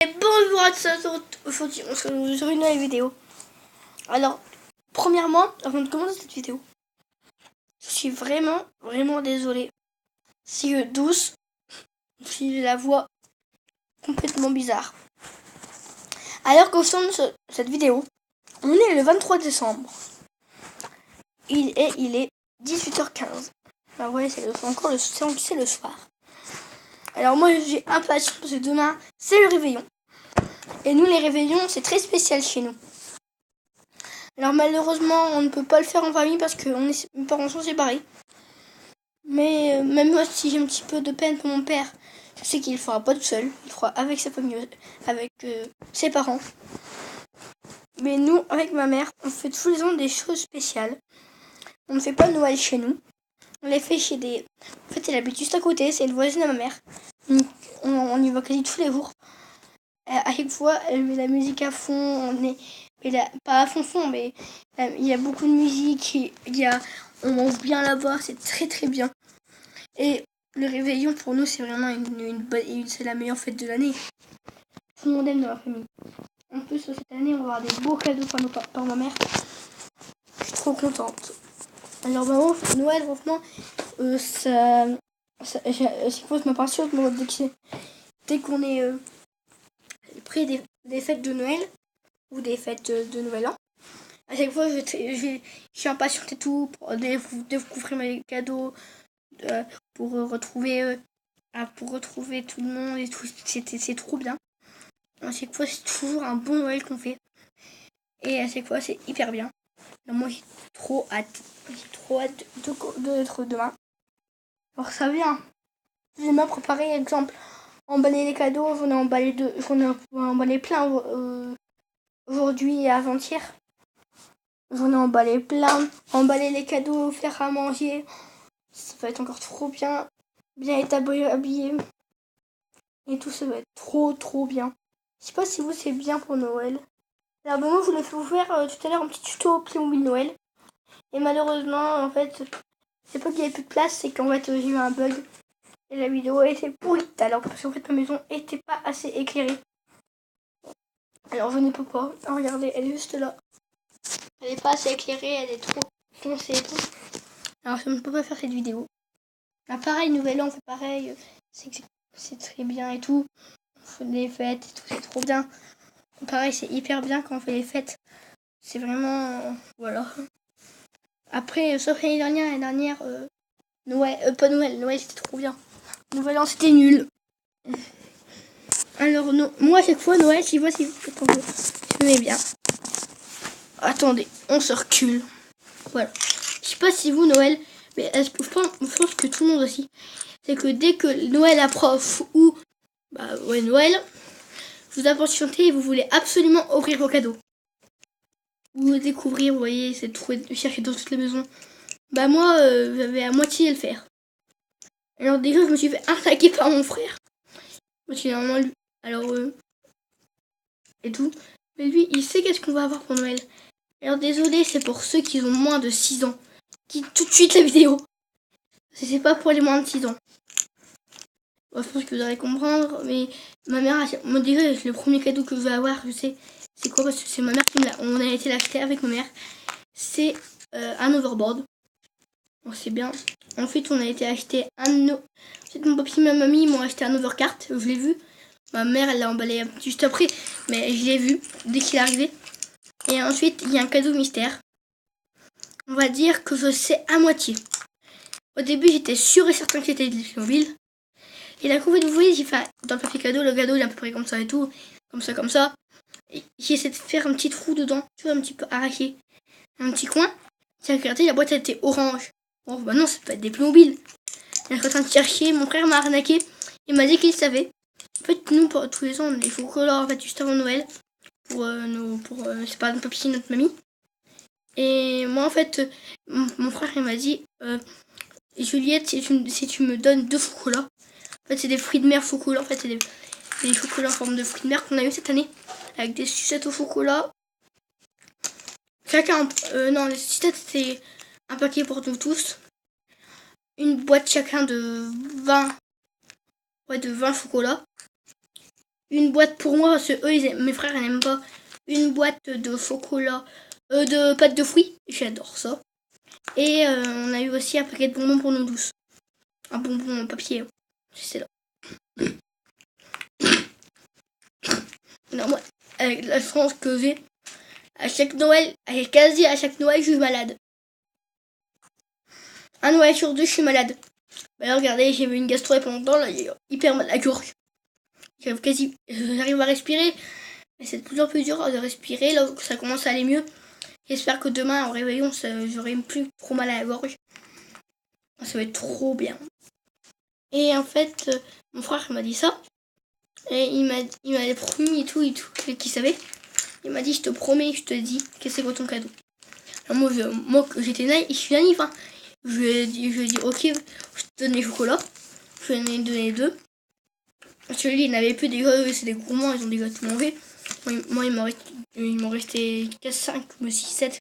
Et bonjour à tous, aujourd'hui on se retrouve sur une nouvelle vidéo. Alors, premièrement, avant de commencer cette vidéo, je suis vraiment désolé si je douce, si j'ai la voix complètement bizarre. Alors qu'au sein de cette vidéo, on est le 23 décembre. Il est 18h15. Bah ouais, c'est encore c'est le soir. Alors moi j'ai impatience parce que demain c'est le réveillon. Et nous les réveillons c'est très spécial chez nous. Alors malheureusement on ne peut pas le faire en famille parce que mes parents sont séparés. Mais même moi si j'ai un petit peu de peine pour mon père, je sais qu'il ne le fera pas tout seul. Il le fera avec sa famille, avec ses parents. Mais nous, avec ma mère, on fait tous les ans des choses spéciales. On ne fait pas Noël chez nous. On les fait chez des... En fait, elle habite juste à côté, c'est une voisine à ma mère. On y va quasi tous les jours. À chaque fois, elle met la musique à fond. Pas à fond, mais il y a beaucoup de musique. On mange bien là-bas, c'est très bien. Et le réveillon, pour nous, c'est vraiment c'est la meilleure fête de l'année. Tout le monde aime dans la famille. En plus, cette année, on va avoir des beaux cadeaux par ma mère. Je suis trop contente. Alors, maman, Noël, franchement, c'est quoi ma passion dès qu'on est près des fêtes de Noël ou des fêtes de Nouvel An. À chaque fois, je suis impatiente et tout pour découvrir mes cadeaux, pour retrouver tout le monde et tout. C'est trop bien. À chaque fois, c'est toujours un bon Noël qu'on fait. Et à chaque fois, c'est hyper bien. Alors moi, j'ai trop hâte. D'être demain. Alors ça vient. J'ai même préparé, exemple, emballer les cadeaux. J'en ai emballé plein aujourd'hui et avant-hier. J'en ai emballé plein. Emballer les cadeaux, faire à manger. Ça va être encore trop bien. Bien être habillé. Et tout ça va être trop bien. Je sais pas si vous c'est bien pour Noël. Alors moi je voulais vous faire tout à l'heure un petit tuto Playmobil Noël. Et malheureusement en fait c'est pas qu'il y avait plus de place, c'est qu'en fait j'ai eu un bug. Et la vidéo était pourrite alors parce qu'en fait ma maison était pas assez éclairée. Alors je ne peux pas. Regardez, elle est juste là. Elle est pas assez éclairée, elle est trop foncée et tout. Alors je ne peux pas faire cette vidéo. Ah, pareil, Nouvel An, on fait pareil. C'est très bien et tout. On fait des fêtes et tout, c'est trop bien. Pareil, c'est hyper bien quand on fait les fêtes. C'est vraiment... voilà. Après, sauf l'année dernière, Noël, pas Noël, Noël c'était trop bien. Nouvel An c'était nul. Alors moi à chaque fois Noël, si je mets bien. Attendez, on se recule. Voilà. Je sais pas si vous Noël, mais je pense que tout le monde aussi. C'est que dès que Noël approche ou Noël, vous impatientez et vous voulez absolument ouvrir vos cadeaux. Ou découvrir, vous voyez, c'est de chercher dans toute la maison. Bah moi, j'avais à moitié à le faire. Alors déjà, je me suis fait arnaquer par mon frère. Parce qu'il a normalement lu. Alors, et tout. Mais lui, il sait qu'est-ce qu'on va avoir pour Noël. Alors désolé, c'est pour ceux qui ont moins de 6 ans. Quitte tout de suite la vidéo. C'est pas pour les moins de 6 ans. Bon, je pense que vous allez comprendre, mais ma mère, moi déjà, le premier cadeau que je vais avoir, je sais, c'est quoi, parce que c'est ma mère qui on a été l'acheter avec ma mère. C'est un overboard. Bon, c'est bien. Ensuite, on a été acheter Ensuite, mon papy et ma mamie m'ont acheté un overcart, je l'ai vu. Ma mère, elle l'a emballé juste après, mais je l'ai vu dès qu'il est arrivé. Et ensuite, il y a un cadeau mystère. On va dire que je sais à moitié. Au début, j'étais sûre et certain que c'était des Playmobil. Et là, vous voyez, j'ai fait dans le papier cadeau, le cadeau il est à peu près comme ça et tout. Comme ça. Et j'ai essayé de faire un petit trou dedans, tu vois, un petit peu arraché. Un petit coin. J'ai regardé, la boîte elle était orange. Bon, bah non, c'est pas des Playmobil. Il est en train de chercher, mon frère m'a arnaqué. Il m'a dit qu'il savait. En fait, nous, pour tous les ans, on a des faux colores, en fait, juste avant Noël. C'est pas notre papy, notre mamie. Et moi, en fait, mon frère, il m'a dit, Juliette, si tu me donnes 2 faux colores. En fait, c'est des fruits de mer faux colores. En fait, c'est des chocolats en forme de fruits de mer qu'on a eu cette année. Avec des sucettes au chocolat. Non, les sucettes, c'est un paquet pour nous tous. Une boîte chacun de 20 chocolats. une boîte pour moi, parce que mes frères n'aiment pas. Une boîte de chocolat, de pâte de fruits. J'adore ça. Et on a eu aussi un paquet de bonbons pour nous douces. Un bonbon en papier. C'est là. Non, moi, avec la chance que j'ai, à chaque Noël, quasi à chaque Noël, je suis malade. Un Noël sur deux, je suis malade. Bah, regardez, j'ai eu une gastro pendant longtemps, là, j'ai hyper mal à la gorge. J'arrive à respirer, mais c'est de plus en plus dur de respirer. Là, ça commence à aller mieux. J'espère que demain, en réveillon, j'aurai plus trop mal à la gorge. Ça va être trop bien. Et en fait, mon frère m'a dit ça. Et il m'a promis et tout, qu'il savait. Il m'a dit, je te promets, je te dis que c'est quoi ton cadeau. Alors moi j'étais naïf, je suis naïf. Hein. Je lui ai dit, ok, je te donne les chocolats. Je lui ai donné 2. Parce que lui, il n'avait plus déjà, c'est des gourmands, ils ont déjà tout mangé. Moi il m'en restait 4, 5, 6, 7.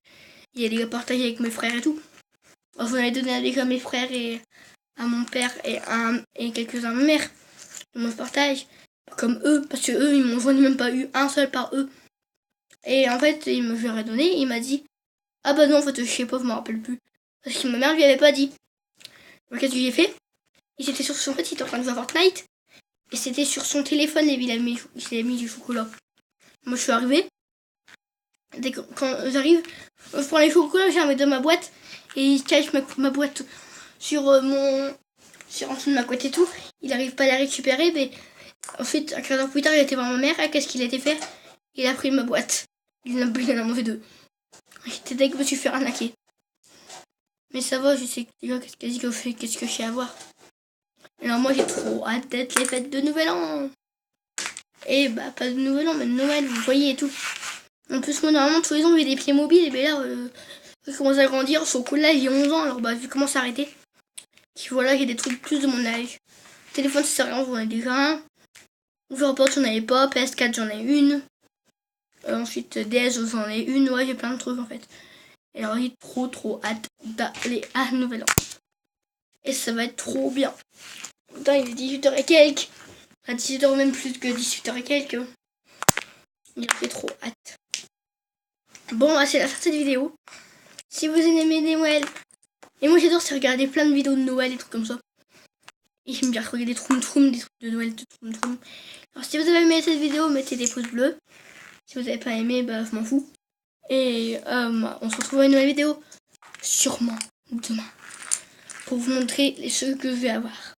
Il a déjà partagé avec mes frères et tout. Enfin, j'en ai donné déjà à mes frères et à mon père et quelques-uns à ma mère. Moi je partage comme eux, parce que eux, j'en ai même pas eu un seul par eux. Et en fait, je leur ai donné, il m'a dit, ah bah non, en fait, je sais pas, je me rappelle plus. Parce que ma mère lui avait pas dit. Donc, qu'est-ce que j'ai fait? Il était sur son fait, il était en train de jouer à Fortnite. Et c'était sur son téléphone, et il a mis du chocolat. Moi, je suis arrivée. Quand j'arrive, je prends les chocolats, je les remets dans ma boîte. Et il cache ma boîte sur sur en dessous de ma couette et tout. Il arrive pas à la récupérer, mais ensuite, un quart d'heure plus tard, il était voir ma mère. Et qu'est-ce qu'il a été faire? Il a pris ma boîte. Il en a mangé 2. J'étais dès que je me suis fait arnaquer. Mais ça va, je sais déjà qu'est-ce que je sais avoir. Alors moi j'ai trop hâte d'être les fêtes de Nouvel An. Et bah pas de Nouvel An, mais de Noël, vous voyez et tout. En plus moi normalement tous les ans j'ai des pieds mobiles, et bien là je commence à grandir, au collège j'ai 11 ans, alors bah je commence à arrêter. Puis voilà, j'ai des trucs plus de mon âge. Téléphone ça sert à rien, j'en ai déjà un. Overboard j'en avais pas, PS4 j'en ai une. Ensuite DS j'en ai une, ouais j'ai plein de trucs en fait. Et alors j'ai trop hâte d'aller à Nouvel An. Et ça va être trop bien. Putain, il est 18h et quelques. À 18h même plus que 18h et quelques. Il fait trop hâte. Bon, bah, c'est la fin de cette vidéo. Si vous aimez les Noël. Et moi j'adore, c'est regarder plein de vidéos de Noël et trucs comme ça. Et j'aime bien regarder des Troum Troum, des trucs de Noël de Troum Troum. Alors si vous avez aimé cette vidéo, mettez des pouces bleus. Si vous n'avez pas aimé, bah je m'en fous. Et on se retrouve à une nouvelle vidéo. Sûrement demain. Pour vous montrer les jeux que je vais avoir.